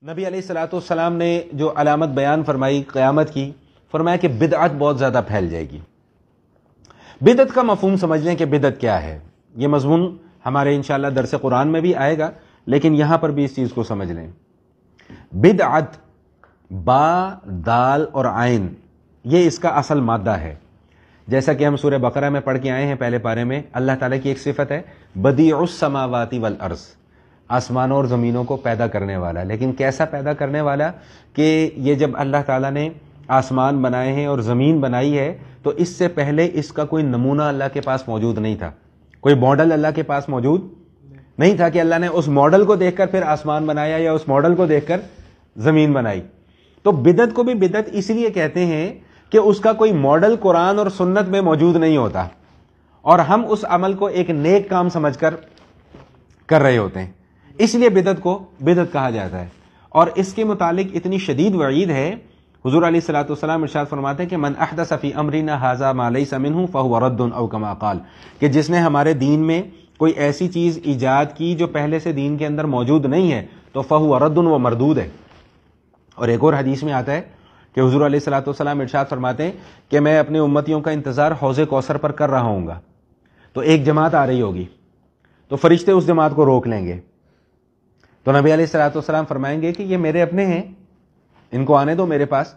نبی علیہ الصلوۃ والسلام نے جو علامت بیان فرمائی قیامت کی، فرمایا کہ بدعت بہت زیادہ پھیل جائے گی۔ بدعت کا مفہوم سمجھ لیں کہ بدعت کیا ہے۔ یہ مضمون ہمارے انشاءاللہ درس قرآن میں بھی آئے گا، لیکن یہاں پر بھی اس چیز کو سمجھ لیں۔ بدعت با دال اور عین یہ اس کا اصل مادہ ہے۔ جیسا کہ ہم سورہ بقرہ میں پڑھ کے آئے ہیں پہلے پارے میں، اللہ تعالیٰ کی ایک صفت ہے بدیع السماوات والارض، آسمانوں اور زمینوں کو پیدا کرنے والا۔ لیکن کیسا پیدا کرنے والا کہ یہ جب اللہ تعالیٰ نے آسمان بنائے ہیں اور زمین بنائی ہے تو اس سے پہلے اس کا کوئی نمونہ اللہ کے پاس موجود نہیں تھا، کوئی ماڈل اللہ کے پاس موجود نہیں تھا کہ اللہ نے اس ماڈل کو دیکھ کر پھر آسمان بنایا یا اس ماڈل کو دیکھ کر زمین بنائی۔ تو بدعت کو بھی بدعت اس لیے کہتے ہیں کہ اس کا کوئی ماڈل قرآن اور سنت میں موجود نہیں ہوتا، اور ہم اس عمل کو ایک نیک کام سمجھ کر رہے ہوتے ہیں، اس لیے بدعت کو بدعت کہا جاتا ہے۔ اور اس کے متعلق اتنی شدید وعید ہے، حضور علیہ الصلوۃ والسلام ارشاد فرماتے ہیں کہ من احدث فی امرنا ھذا ما لیس منہ فہو رد او کما قال، کہ جس نے ہمارے دین میں کوئی ایسی چیز ایجاد کی جو پہلے سے دین کے اندر موجود نہیں ہے تو فہو رد، وہ مردود ہے۔ اور ایک اور حدیث میں آتا ہے کہ حضور علیہ الصلوۃ والسلام ارشاد فرماتے ہیں کہ میں اپنے امتیوں کا انتظار حوض کوثر پر کر رہا ہوں گا، تو ایک جماعت آ رہی ہوگی تو فرشتے اس جماعت کو روک لیں گے، تو نبی علیہ الصلوۃ والسلام فرمائیں گے کہ یہ میرے اپنے ہیں، ان کو آنے دو میرے پاس۔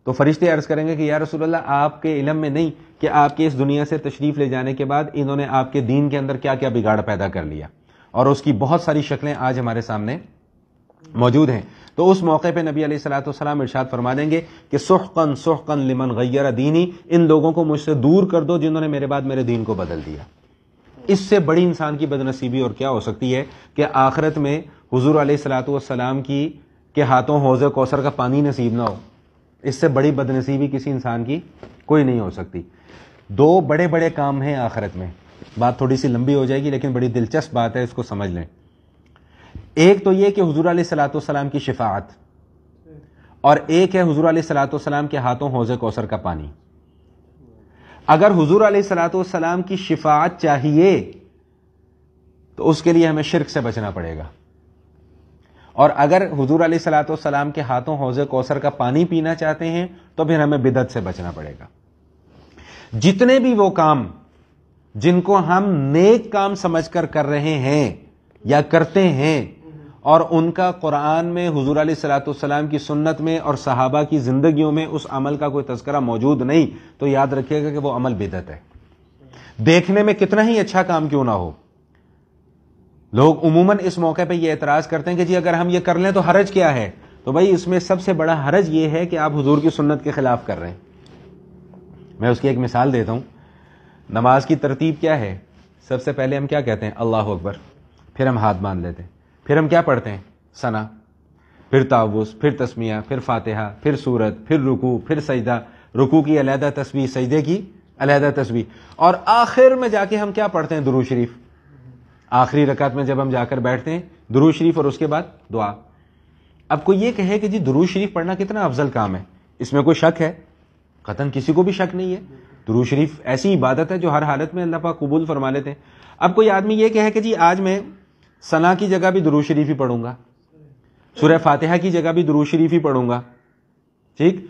تو فرشتے عرض کریں گے کہ یا رسول اللہ، آپ کے علم میں نہیں کہ آپ کے اس دنیا سے تشریف لے جانے کے بعد انہوں نے آپ کے دین کے اندر کیا کیا بگاڑ پیدا کر لیا، اور اس کی بہت ساری شکلیں آج ہمارے سامنے موجود ہیں۔ تو اس موقع پہ نبی علیہ الصلوۃ والسلام ارشاد فرما دیں گے کہ سحقن سحقن لمن غیر دینی، ان لوگوں کو مجھ سے دور کر دو جنہوں نے میرے بعد میرے دین کو بدل دیا۔ اس سے بڑی انسان کی بدنصیبی اور کیا ہو سکتی ہے کہ آخرت میں حضور علیہ الصلوۃ والسلام کے ہاتھوں حوض کوثر کا پانی نصیب نہ ہو۔ اس سے بڑی بدنصیبی کسی انسان کی کوئی نہیں ہو سکتی۔ دو بڑے بڑے کام ہیں آخرت میں، بات تھوڑی سی لمبی ہو جائے گی لیکن بڑی دلچسپ بات ہے، اس کو سمجھ لیں۔ ایک تو یہ کہ حضور علیہ الصلوۃ والسلام کی شفاعت، اور ایک ہے حضور علیہ الصلوۃ والسلام کے ہاتھوں حوض کوثر کا پانی۔ اگر حضور علیہ الصلوۃ والسلام کی شفاعت چاہیے تو اس کے لیے ہمیں شرک سے بچنا پڑے گا، اور اگر حضور علیہ الصلوۃ والسلام کے ہاتھوں حوض کوثر کا پانی پینا چاہتے ہیں تو پھر ہمیں بدعت سے بچنا پڑے گا۔ جتنے بھی وہ کام جن کو ہم نیک کام سمجھ کر رہے ہیں یا کرتے ہیں، اور ان کا قرآن میں، حضور علیہ الصلوۃ والسلام کی سنت میں اور صحابہ کی زندگیوں میں اس عمل کا کوئی تذکرہ موجود نہیں، تو یاد رکھیے گا کہ وہ عمل بدعت ہے، دیکھنے میں کتنا ہی اچھا کام کیوں نہ ہو۔ لوگ عموماً اس موقع پہ یہ اعتراض کرتے ہیں کہ جی اگر ہم یہ کر لیں تو حرج کیا ہے؟ تو بھائی اس میں سب سے بڑا حرج یہ ہے کہ آپ حضور کی سنت کے خلاف کر رہے ہیں۔ میں اس کی ایک مثال دیتا ہوں۔ نماز کی ترتیب کیا ہے؟ سب سے پہلے ہم کیا کہتے ہیں؟ اللہ اکبر، پھر ہم ہاتھ باندھ لیتے ہیں، پھر ہم کیا پڑھتے ہیں؟ ثنا، پھر تعوذ، پھر تسمیہ، پھر فاتحہ، پھر سورت، پھر رکوع، پھر سجدہ، رکوع کی علیحدہ تسبیح، سجدے کی علیحدہ تسبیح، اور آخر میں جا کے ہم کیا پڑھتے ہیں؟ درود شریف۔ آخری رکعت میں جب ہم جا کر بیٹھتے ہیں درود شریف اور اس کے بعد دعا۔ اب کوئی یہ کہے کہ جی درود شریف پڑھنا کتنا افضل کام ہے، اس میں کوئی شک ہے؟ قطعاً کسی کو بھی شک نہیں ہے۔ درود شریف ایسی عبادت ہے جو ہر حالت میں اللہ پاک قبول فرما لیتے ہیں۔ اب کوئی آدمی یہ کہے کہ جی آج میں ثنا کی جگہ بھی درود شریف ہی پڑھوں گا، سورہ فاتحہ کی جگہ بھی درود شریف ہی پڑھوں گا، ٹھیک،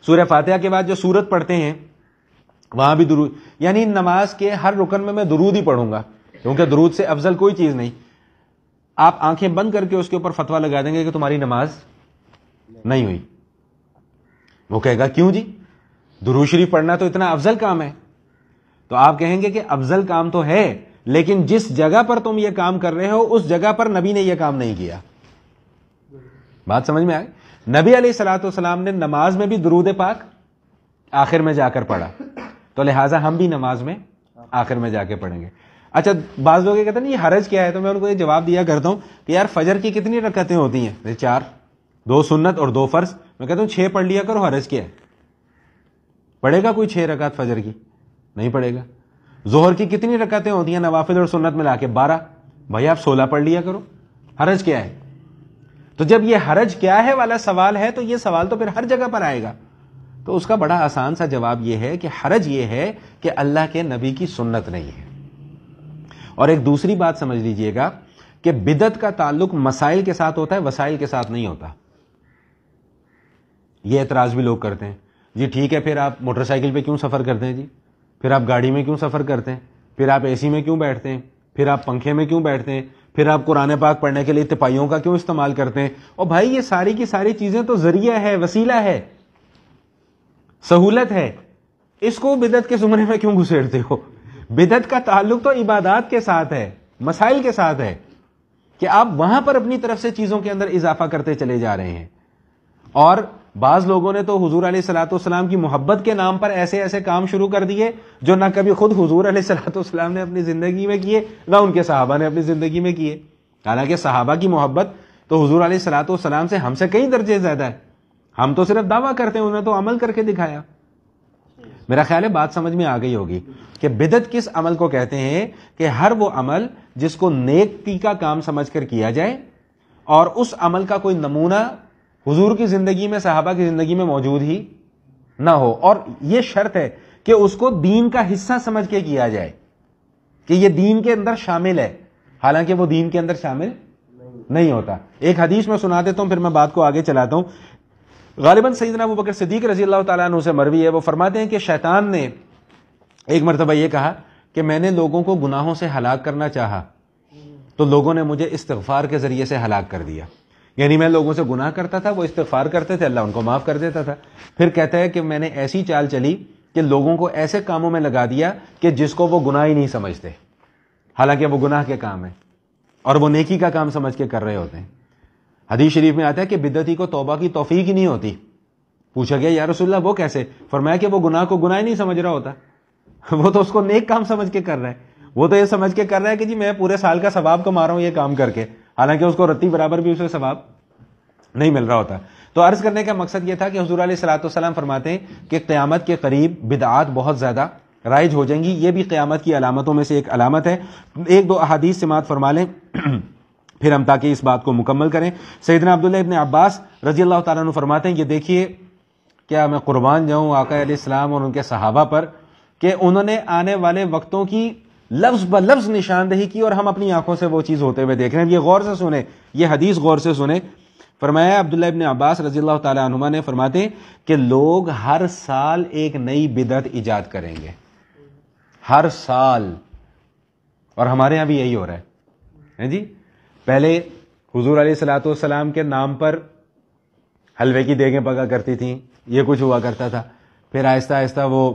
سورہ فاتحہ کے بعد جو سورت پڑھتے ہیں وہاں بھی درود، یعنی نماز کے ہر رکن میں درود ہی پڑھوں گا، کیونکہ درود سے افضل کوئی چیز نہیں۔ آپ آنکھیں بند کر کے اس کے اوپر فتویٰ لگا دیں گے کہ تمہاری نماز نہیں ہوئی۔ وہ کہے گا کیوں جی، درود شریف پڑھنا تو اتنا افضل کام ہے۔ تو آپ کہیں گے کہ افضل کام تو ہے، لیکن جس جگہ پر تم یہ کام کر رہے ہو اس جگہ پر نبی نے یہ کام نہیں کیا۔ بات سمجھ میں آئے؟ نبی علیہ الصلوۃ والسلام نے نماز میں بھی درود پاک آخر میں جا کر پڑھا، تو لہٰذا ہم بھی نماز میں آخر میں جا کے پڑھیں گے۔ اچھا، بعض لوگ یہ کہتے ہیں یہ حرج کیا ہے، تو میں ان کو یہ جواب دیا کرتا ہوں کہ یار فجر کی کتنی رکعتیں ہوتی ہیں؟ 4، 2 سنت اور 2 فرض۔ میں کہتا ہوں 6 پڑھ لیا کرو، حرج کیا ہے؟ پڑھے گا کوئی 6 رکعت فجر کی؟ نہیں پڑھے گا۔ ظہر کی کتنی رکعتیں ہوتی ہیں نوافل اور سنت ملا کے؟ 12۔ بھائی آپ 16 پڑھ لیا کرو، حرج کیا ہے؟ تو جب یہ حرج کیا ہے والا سوال ہے تو یہ سوال تو پھر ہر جگہ پر آئے گا۔ تو اس کا بڑا آسان سا جواب یہ ہے کہ حرج یہ ہے کہ اللہ کے نبی کی سنت نہیں ہے۔ اور ایک دوسری بات سمجھ لیجئے گا کہ بدعت کا تعلق مسائل کے ساتھ ہوتا ہے، وسائل کے ساتھ نہیں ہوتا. یہ اعتراض بھی لوگ کرتے ہیں، جی ٹھیک ہے پھر آپ موٹر سائیکل پہ کیوں سفر کرتے ہیں، جی پھر آپ گاڑی میں کیوں سفر کرتے ہیں، پھر آپ اے سی میں کیوں بیٹھتے ہیں، پھر آپ پنکھے میں کیوں بیٹھتے ہیں، پھر آپ قرآن پاک پڑھنے کے لیے تپائیوں کا کیوں استعمال کرتے ہیں. اور بھائی یہ ساری کی ساری چیزیں تو ذریعہ ہے، وسیلہ ہے، سہولت ہے، اس کو بدعت کے زمرے میں کیوں گھسیڑتے ہو؟ بدعت کا تعلق تو عبادات کے ساتھ ہے، مسائل کے ساتھ ہے، کہ آپ وہاں پر اپنی طرف سے چیزوں کے اندر اضافہ کرتے چلے جا رہے ہیں. اور بعض لوگوں نے تو حضور علیہ الصلوۃ والسلام کی محبت کے نام پر ایسے ایسے کام شروع کر دیے جو نہ کبھی خود حضور علیہ الصلوۃ والسلام نے اپنی زندگی میں کیے، نہ ان کے صحابہ نے اپنی زندگی میں کیے. حالانکہ صحابہ کی محبت تو حضور علیہ الصلوۃ والسلام سے ہم سے کئی درجے زیادہ ہے. ہم تو صرف دعویٰ کرتے ہیں، انہوں نے تو عمل کر کے دکھایا. میرا خیال ہے بات سمجھ میں آ گئی ہوگی کہ بدعت کس عمل کو کہتے ہیں، کہ ہر وہ عمل جس کو نیکی کا کام سمجھ کر کیا جائے اور اس عمل کا کوئی نمونہ حضور کی زندگی میں، صحابہ کی زندگی میں موجود ہی نہ ہو. اور یہ شرط ہے کہ اس کو دین کا حصہ سمجھ کے کیا جائے کہ یہ دین کے اندر شامل ہے، حالانکہ وہ دین کے اندر شامل نہیں ہوتا. ایک حدیث میں سنا دیتا ہوں، پھر میں بات کو آگے چلاتا ہوں. غالباً سیدنا ابوبکر صدیق رضی اللہ تعالیٰ عنہ سے مروی ہے. وہ فرماتے ہیں کہ شیطان نے ایک مرتبہ یہ کہا کہ میں نے لوگوں کو گناہوں سے ہلاک کرنا چاہا تو لوگوں نے مجھے استغفار کے ذریعے سے ہلاک کر دیا. یعنی میں لوگوں سے گناہ کرتا تھا، وہ استغفار کرتے تھے، اللہ ان کو معاف کر دیتا تھا. پھر کہتا ہے کہ میں نے ایسی چال چلی کہ لوگوں کو ایسے کاموں میں لگا دیا کہ جس کو وہ گناہ ہی نہیں سمجھتے، حالانکہ وہ گناہ کے کام ہے اور وہ نیکی کا کام سمجھ کے کر رہے ہوتے ہیں. حدیث شریف میں آتا ہے کہ بدعتی کو توبہ کی توفیق ہی نہیں ہوتی. پوچھا گیا یا رسول اللہ وہ کیسے؟ فرمایا کہ وہ گناہ کو گناہ ہی نہیں سمجھ رہا ہوتا، وہ تو اس کو نیک کام سمجھ کے کر رہا ہے. وہ تو یہ سمجھ کے کر رہا ہے کہ جی میں پورے سال کا ثواب کما رہا ہوں یہ کام کر کے، حالانکہ اس کو رتی برابر بھی اسے ثواب نہیں مل رہا ہوتا. تو عرض کرنے کا مقصد یہ تھا کہ حضور علیہ الصلوۃ والسلام فرماتے ہیں کہ قیامت کے قریب بدعات بہت زیادہ رائج ہو جائیں گی. یہ بھی قیامت کی علامتوں میں سے ایک علامت ہے. ایک دو احادیث سماعت فرما لیں پھر ہم تاکہ اس بات کو مکمل کریں. سیدنا عبداللہ ابن عباس رضی اللہ تعالیٰ عنہ فرماتے ہیں، یہ دیکھیے کیا میں قربان جاؤں آقا علیہ السلام اور ان کے صحابہ پر کہ انہوں نے آنے والے وقتوں کی لفظ بلفظ نشاندہی کی اور ہم اپنی آنکھوں سے وہ چیز ہوتے ہوئے دیکھ رہے ہیں. یہ غور سے سنیں، یہ حدیث غور سے سنیں. فرمایا عبداللہ ابن عباس رضی اللہ تعالیٰ عنہما نے فرماتے ہیں کہ لوگ ہر سال ایک نئی بدعت ایجاد کریں گے، ہر سال. اور ہمارے ہاں بھی یہی ہو رہا ہے جی. پہلے حضور علیہ الصلوۃ والسلام کے نام پر حلوے کی دیگیں پکا کرتی تھیں، یہ کچھ ہوا کرتا تھا. پھر آہستہ آہستہ وہ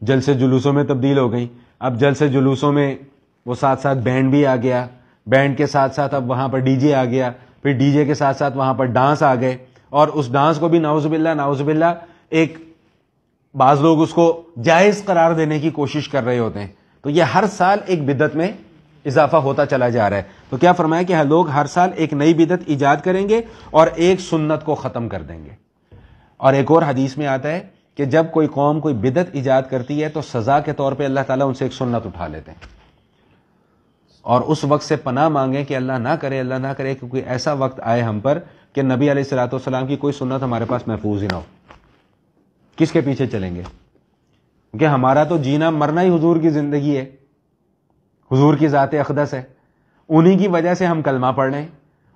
جلسے جلوسوں میں تبدیل ہو گئی. اب جلسے جلوسوں میں وہ ساتھ ساتھ بینڈ بھی آ گیا، بینڈ کے ساتھ ساتھ اب وہاں پر ڈی جے آ گیا، پھر ڈی جے کے ساتھ ساتھ وہاں پر ڈانس آ گئے، اور اس ڈانس کو بھی نعوذ باللہ ایک بعض لوگ اس کو جائز قرار دینے کی کوشش کر رہے ہوتے ہیں. تو یہ ہر سال ایک بدعت میں اضافہ ہوتا چلا جا رہا ہے. تو کیا فرمایا کہ لوگ ہر سال ایک نئی بدعت ایجاد کریں گے اور ایک سنت کو ختم کر دیں گے. اور ایک اور حدیث میں آتا ہے کہ جب کوئی قوم کوئی بدعت ایجاد کرتی ہے تو سزا کے طور پہ اللہ تعالیٰ ان سے ایک سنت اٹھا لیتے ہیں، اور اس وقت سے پناہ مانگیں کہ اللہ نہ کرے کیونکہ ایسا وقت آئے ہم پر کہ نبی علیہ الصلوۃ والسلام کی کوئی سنت ہمارے پاس محفوظ ہی نہ ہو. کس کے پیچھے چلیں گے؟ کیونکہ ہمارا تو جینا مرنا ہی حضور کی زندگی ہے، حضور کی ذات اقدس ہے. انہی کی وجہ سے ہم کلمہ پڑھ رہے ہیں،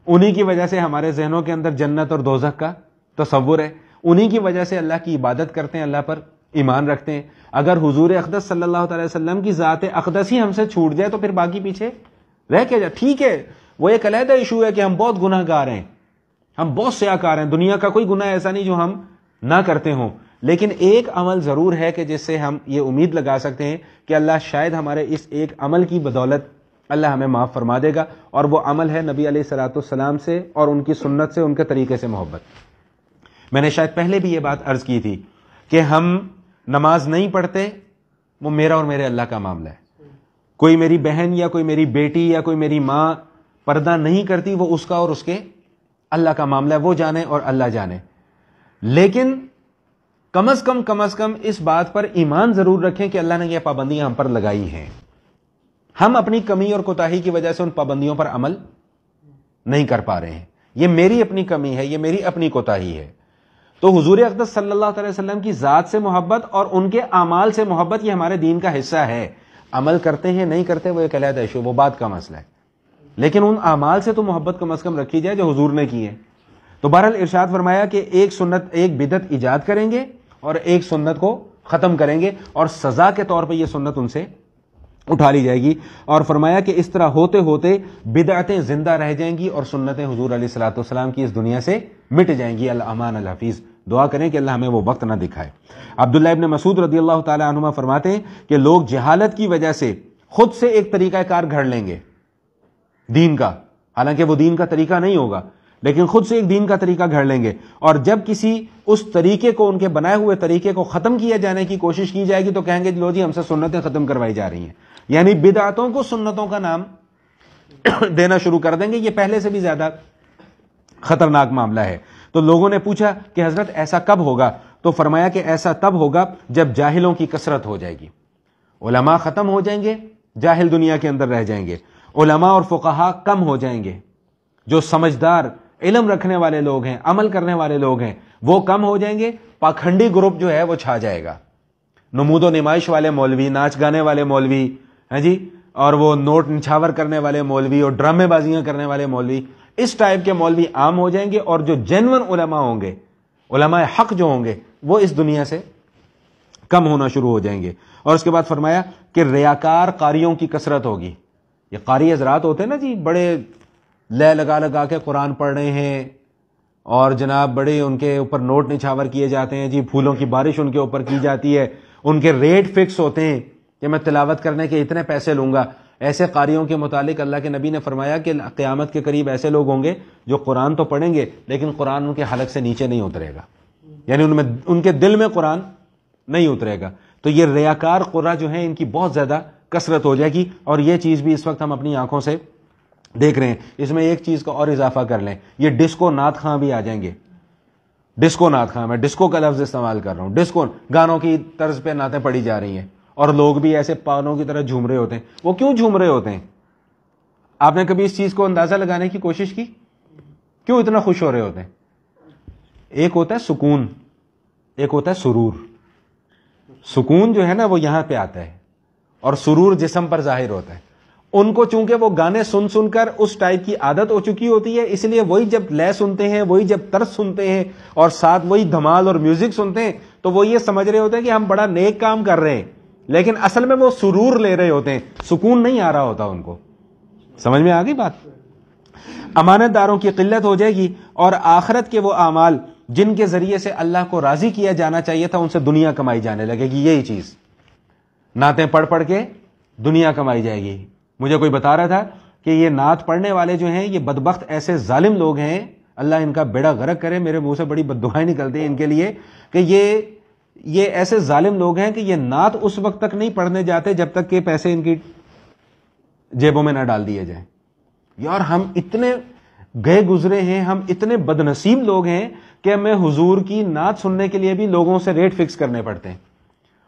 انہی کی وجہ سے ہمارے ذہنوں کے اندر جنت اور دوزخ کا تصور ہے، انہی کی وجہ سے اللہ کی عبادت کرتے ہیں، اللہ پر ایمان رکھتے ہیں. اگر حضور اقدس صلی اللہ تعالی وسلم کی ذات اقدس ہی ہم سے چھوٹ جائے تو پھر باقی پیچھے رہ کے جائے. ٹھیک ہے وہ ایک علیحدہ ایشو ہے کہ ہم بہت گناہ گار ہیں، ہم بہت سیاکار ہیں، دنیا کا کوئی گناہ ایسا نہیں جو ہم نہ کرتے ہوں، لیکن ایک عمل ضرور ہے کہ جس سے ہم یہ امید لگا سکتے ہیں کہ اللہ شاید ہمارے اس ایک عمل کی بدولت اللہ ہمیں معاف فرما دے گا، اور وہ عمل ہے نبی علیہ الصلوۃ والسلام سے اور ان کی سنت سے، ان کے طریقے سے محبت. میں نے شاید پہلے بھی یہ بات عرض کی تھی کہ ہم نماز نہیں پڑھتے، وہ میرا اور میرے اللہ کا معاملہ ہے. کوئی میری بہن یا کوئی میری بیٹی یا کوئی میری ماں پردہ نہیں کرتی، وہ اس کا اور اس کے اللہ کا معاملہ ہے، وہ جانے اور اللہ جانے. لیکن کم از کم اس بات پر ایمان ضرور رکھیں کہ اللہ نے یہ پابندیاں ہم پر لگائی ہیں. ہم اپنی کمی اور کوتاہی کی وجہ سے ان پابندیوں پر عمل نہیں کر پا رہے ہیں. یہ میری اپنی کمی ہے، یہ میری اپنی کوتاہی ہے. تو حضور اقدس صلی اللہ علیہ وسلم کی ذات سے محبت اور ان کے اعمال سے محبت یہ ہمارے دین کا حصہ ہے. عمل کرتے ہیں نہیں کرتے وہ ایک علیحدہ ایشو، وہ بات کا مسئلہ ہے. لیکن ان اعمال سے تو محبت کم از کم رکھی جائے جو حضور نے کی ہے. تو بہرحال ارشاد فرمایا کہ ایک بدعت ایجاد کریں گے اور ایک سنت کو ختم کریں گے، اور سزا کے طور پہ یہ سنت ان سے اٹھا لی جائے گی. اور فرمایا کہ اس طرح ہوتے ہوتے بدعتیں زندہ رہ جائیں گی اور سنتیں حضور علیہ الصلوۃ والسلام کی اس دنیا سے مٹ جائیں گی. الامان الحفیظ. دعا کریں کہ اللہ ہمیں وہ وقت نہ دکھائے. عبداللہ ابن مسعود رضی اللہ تعالی عنہما فرماتے ہیں کہ لوگ جہالت کی وجہ سے خود سے ایک طریقہ کار گھڑ لیں گے دین کا، حالانکہ وہ دین کا طریقہ نہیں ہوگا، لیکن خود سے ایک دین کا طریقہ گھڑ لیں گے، اور جب کسی اس طریقے کو، ان کے بنائے ہوئے طریقے کو ختم کیا جانے کی کوشش کی جائے گی تو کہیں گے لو جی ہم سے سنتیں ختم کروائی جا رہی ہیں. یعنی بدعتوں کو سنتوں کا نام دینا شروع کر دیں گے. یہ پہلے سے بھی زیادہ خطرناک معاملہ ہے. تو لوگوں نے پوچھا کہ حضرت ایسا کب ہوگا؟ تو فرمایا کہ ایسا تب ہوگا جب جاہلوں کی کثرت ہو جائے گی، علماء ختم ہو جائیں گے، جاہل دنیا کے اندر رہ جائیں گے، علماء اور فقہاء کم ہو جائیں گے، جو سمجھدار علم رکھنے والے لوگ ہیں، عمل کرنے والے لوگ ہیں وہ کم ہو جائیں گے، پاکھنڈی گروپ جو ہے وہ چھا جائے گا، نمود و نمائش والے مولوی، ناچ گانے والے مولوی، ہاں جی، اور وہ نوٹ نچھاور کرنے والے مولوی اور ڈرامے بازیاں کرنے والے مولوی، اس ٹائپ کے مولوی عام ہو جائیں گے، اور جو جینون علماء ہوں گے، علماء حق جو ہوں گے، وہ اس دنیا سے کم ہونا شروع ہو جائیں گے. اور اس کے بعد فرمایا کہ ریاکار قاریوں کی کثرت ہوگی. یہ قاری حضرات ہوتے ہیں نا جی، بڑے لے لگا کے قرآن پڑھ رہے ہیں، اور جناب بڑے ان کے اوپر نوٹ نچھاور کیے جاتے ہیں جی، پھولوں کی بارش ان کے اوپر کی جاتی ہے، ان کے ریٹ فکس ہوتے ہیں کہ میں تلاوت کرنے کے اتنے پیسے لوں گا. ایسے قاریوں کے متعلق اللہ کے نبی نے فرمایا کہ قیامت کے قریب ایسے لوگ ہوں گے جو قرآن تو پڑھیں گے لیکن قرآن ان کے حلق سے نیچے نہیں اترے گا، یعنی ان کے دل میں قرآن نہیں اترے گا. تو یہ ریاکار قرا جو ہیں ان کی بہت زیادہ کثرت ہو جائے گی، اور یہ چیز بھی اس وقت ہم اپنی آنکھوں سے دیکھ رہے ہیں. اس میں ایک چیز کا اور اضافہ کر لیں، یہ ڈسکو نعت خواں بھی آ جائیں گے. ڈسکو نعت خواں، میں ڈسکو کا لفظ استعمال کر رہا ہوں، ڈسکو گانوں کی طرز پہ نعتیں پڑھی جا رہی ہیں، اور لوگ بھی ایسے پاونوں کی طرح جھوم رہے ہوتے ہیں. وہ کیوں جھوم رہے ہوتے ہیں؟ آپ نے کبھی اس چیز کو اندازہ لگانے کی کوشش کی؟ کیوں اتنا خوش ہو رہے ہوتے ہیں؟ ایک ہوتا ہے سکون، ایک ہوتا ہے سرور. سکون جو ہے نا وہ یہاں پہ آتا ہے، اور سرور جسم پر ظاہر ہوتا ہے. ان کو چونکہ وہ گانے سن کر اس ٹائپ کی عادت ہو چکی ہوتی ہے، اس لیے وہی جب لے سنتے ہیں، وہی جب طرز سنتے ہیں، اور ساتھ وہی دھمال اور میوزک سنتے ہیں، تو وہ یہ سمجھ رہے ہوتے ہیں کہ ہم بڑا نیک کام کر رہے ہیں، لیکن اصل میں وہ سرور لے رہے ہوتے ہیں، سکون نہیں آ رہا ہوتا ان کو. سمجھ میں آ گئی بات؟ امانت داروں کی قلت ہو جائے گی، اور آخرت کے وہ اعمال جن کے ذریعے سے اللہ کو راضی کیا جانا چاہیے تھا ان سے دنیا کمائی جانے لگے گی. یہی چیز نعتیں پڑھ کے دنیا کمائی جائے گی. مجھے کوئی بتا رہا تھا کہ یہ نعت پڑھنے والے جو ہیں یہ بدبخت ایسے ظالم لوگ ہیں، اللہ ان کا بیڑا غرق کرے، میرے منہ سے بڑی بد دعائیں نکلتی ہیں ان کے لیے، کہ یہ ایسے ظالم لوگ ہیں کہ یہ نعت اس وقت تک نہیں پڑھنے جاتے جب تک کہ پیسے ان کی جیبوں میں نہ ڈال دیے جائیں. یار ہم اتنے گئے گزرے ہیں، ہم اتنے بد نصیب لوگ ہیں کہ ہمیں حضور کی نعت سننے کے لیے بھی لوگوں سے ریٹ فکس کرنے پڑتے ہیں.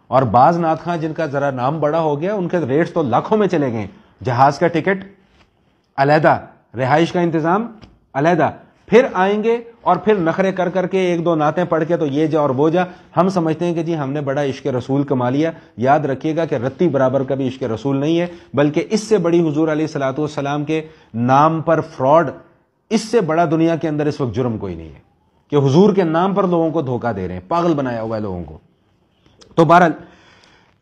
اور بعض نعت خواں جن کا ذرا نام بڑا ہو گیا ان کے ریٹس تو لاکھوں میں چلے گئے. جہاز کا ٹکٹ علیحدہ، رہائش کا انتظام علیحدہ، پھر آئیں گے اور پھر نخرے کر کے ایک دو نعتیں پڑھ کے تو یہ جا اور وہ جا. ہم سمجھتے ہیں کہ جی ہم نے بڑا عشق رسول کما لیا. یاد رکھیے گا کہ رتی برابر کا بھی عشق رسول نہیں ہے، بلکہ اس سے بڑی حضور علیہ الصلوۃ والسلام کے نام پر فراڈ، اس سے بڑا دنیا کے اندر اس وقت جرم کوئی نہیں ہے کہ حضور کے نام پر لوگوں کو دھوکہ دے رہے ہیں، پاگل بنایا ہوا ہے لوگوں کو. تو بہرحال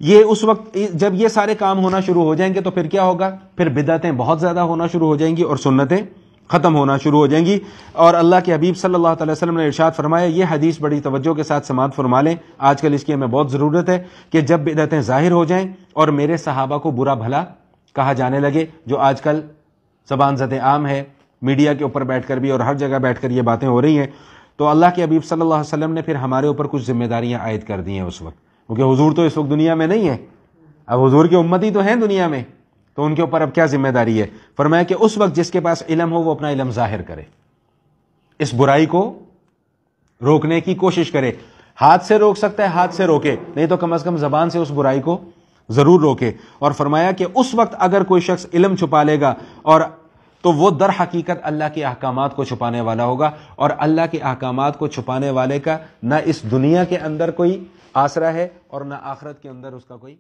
یہ اس وقت جب یہ سارے کام ہونا شروع ہو جائیں گے تو پھر کیا ہوگا؟ پھر بدعتیں بہت زیادہ ہونا شروع ہو جائیں گی اور سنتیں ختم ہونا شروع ہو جائیں گی. اور اللہ کے حبیب صلی اللہ تعالی وسلم نے ارشاد فرمایا، یہ حدیث بڑی توجہ کے ساتھ سماعت فرما لیں، آج کل اس کی ہمیں بہت ضرورت ہے، کہ جب بدعتیں ظاہر ہو جائیں اور میرے صحابہ کو برا بھلا کہا جانے لگے، جو آج کل زبان زد عام ہے، میڈیا کے اوپر بیٹھ کر بھی اور ہر جگہ بیٹھ کر یہ باتیں ہو رہی ہیں، تو اللہ کے حبیب صلی اللہ علیہ وسلم نے پھر ہمارے اوپر کچھ ذمہ داریاں عائد کر دی ہیں اس وقت، کیونکہ حضور تو اس وقت دنیا میں نہیں ہے، اب حضور کی امتی تو ہیں دنیا میں، تو ان کے اوپر اب کیا ذمہ داری ہے؟ فرمایا کہ اس وقت جس کے پاس علم ہو وہ اپنا علم ظاہر کرے، اس برائی کو روکنے کی کوشش کرے. ہاتھ سے روک سکتا ہے ہاتھ سے روکے، نہیں تو کم از کم زبان سے اس برائی کو ضرور روکے. اور فرمایا کہ اس وقت اگر کوئی شخص علم چھپا لے گا اور تو وہ در حقیقت اللہ کے احکامات کو چھپانے والا ہوگا، اور اللہ کے احکامات کو چھپانے والے کا نہ اس دنیا کے اندر کوئی آسرا ہے اور نہ آخرت کے اندر اس کا کوئی